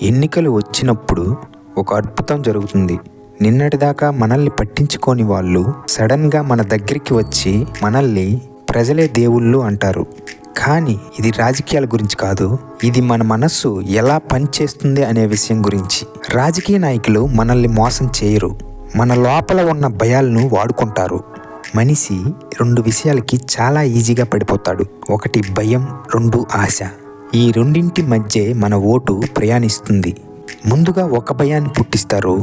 ఎన్నికలు వచ్చినప్పుడు ఒక అద్భుతం జరుగుతుంది. నిన్నటిదాకా మనల్ని పట్టించుకోని వాళ్ళు సడన్గా మన దగ్గరికి వచ్చి మనల్ని ప్రజలే దేవుళ్ళు అంటారు. కానీ ఇది రాజకీయాల గురించి కాదు, ఇది మన మనస్సు ఎలా పనిచేస్తుంది అనే విషయం గురించి. రాజకీయ నాయకులు మనల్ని మోసం చేయరు, మన లోపల ఉన్న భయాలను వాడుకుంటారు. మనిషి రెండు విషయాలకి చాలా ఈజీగా పడిపోతాడు. ఒకటి భయం, రెండు ఆశ. ఈ రెండింటి మధ్య మన ఓటు ప్రయాణిస్తుంది. ముందుగా ఒక భయాన్ని పుట్టిస్తారు,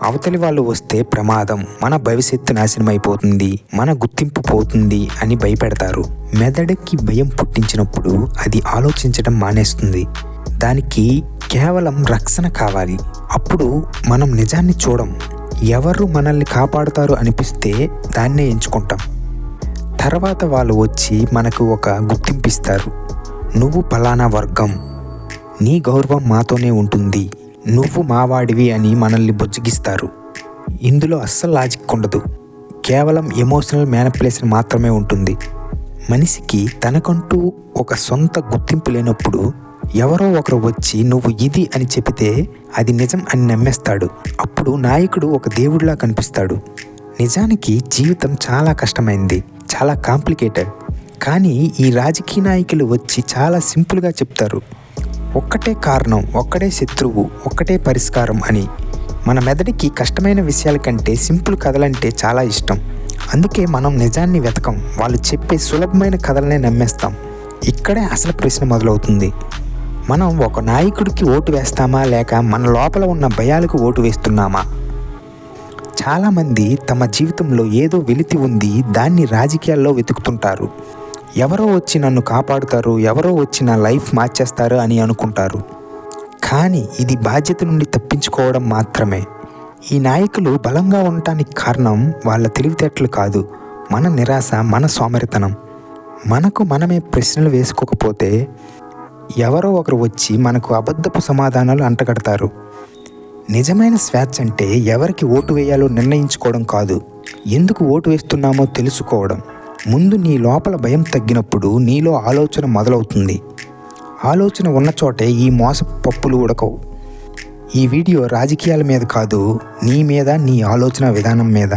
అవతలి వాళ్ళు వస్తే ప్రమాదం, మన భవిష్యత్తు నాశనం అయిపోతుంది, మన గుర్తింపు పోతుంది అని భయపెడతారు. మెదడుకి భయం పుట్టించినప్పుడు అది ఆలోచించడం మానేస్తుంది. దానికి కేవలం రక్షణ కావాలి. అప్పుడు మనం నిజాన్ని చూడం. ఎవరు మనల్ని కాపాడుతారు అనిపిస్తే దాన్నే ఎంచుకుంటాం. తర్వాత వాళ్ళు వచ్చి మనకు ఒక గుర్తింపు ఇస్తారు. నువ్వు పలానా వర్గం, నీ గౌరవం మాతోనే ఉంటుంది, నువ్వు మావాడివి అని మనల్ని బుజ్జగిస్తారు. ఇందులో అస్సలు లాజిక్ ఉండదు, కేవలం ఎమోషనల్ మ్యానిపులేషన్ మాత్రమే ఉంటుంది. మనిషికి తనకంటూ ఒక సొంత గుర్తింపు లేనప్పుడు ఎవరో ఒకరు వచ్చి నువ్వు ఇది అని చెబితే అది నిజం అని నమ్మేస్తాడు. అప్పుడు నాయకుడు ఒక దేవుడిలా కనిపిస్తాడు. నిజానికి జీవితం చాలా కష్టమైంది, చాలా కాంప్లికేటెడ్. కానీ ఈ రాజకీయ నాయకులు వచ్చి చాలా సింపుల్గా చెప్తారు, ఒక్కటే కారణం, ఒక్కడే శత్రువు, ఒక్కటే పరిష్కారం అని. మన మెదడికి కష్టమైన విషయాల కంటే సింపుల్ కథలంటే చాలా ఇష్టం. అందుకే మనం నిజాన్ని వెతకం, వాళ్ళు చెప్పే సులభమైన కథలనే నమ్మేస్తాం. ఇక్కడే అసలు ప్రశ్న మొదలవుతుంది. మనం ఒక నాయకుడికి ఓటు వేస్తామా, లేక మన లోపల ఉన్న భయాలకు ఓటు వేస్తున్నామా? చాలామంది తమ జీవితంలో ఏదో వెలితి ఉంది, దాన్ని రాజకీయాల్లో వెతుకుతుంటారు. ఎవరో వచ్చి నన్ను కాపాడుతారు, ఎవరో వచ్చి నా లైఫ్ మార్చేస్తారు అని అనుకుంటారు. కానీ ఇది బాధ్యత నుండి తప్పించుకోవడం మాత్రమే. ఈ నాయకులు బలంగా ఉండటానికి కారణం వాళ్ళ తెలివితేటలు కాదు, మన నిరాశ, మన సోమరితనం. మనకు మనమే ప్రశ్నలు వేసుకోకపోతే ఎవరో ఒకరు వచ్చి మనకు అబద్ధపు సమాధానాలు అంటగడతారు. నిజమైన స్వేచ్ఛ అంటే ఎవరికి ఓటు వేయాలో నిర్ణయించుకోవడం కాదు, ఎందుకు ఓటు వేస్తున్నామో తెలుసుకోవడం. ముందు నీ లోపల భయం తగ్గినప్పుడు నీలో ఆలోచన మొదలవుతుంది. ఆలోచన ఉన్న చోటే ఈ మోసపు పప్పులు ఉడకవు. ఈ వీడియో రాజకీయాల మీద కాదు, నీ మీద, నీ ఆలోచన విధానం మీద.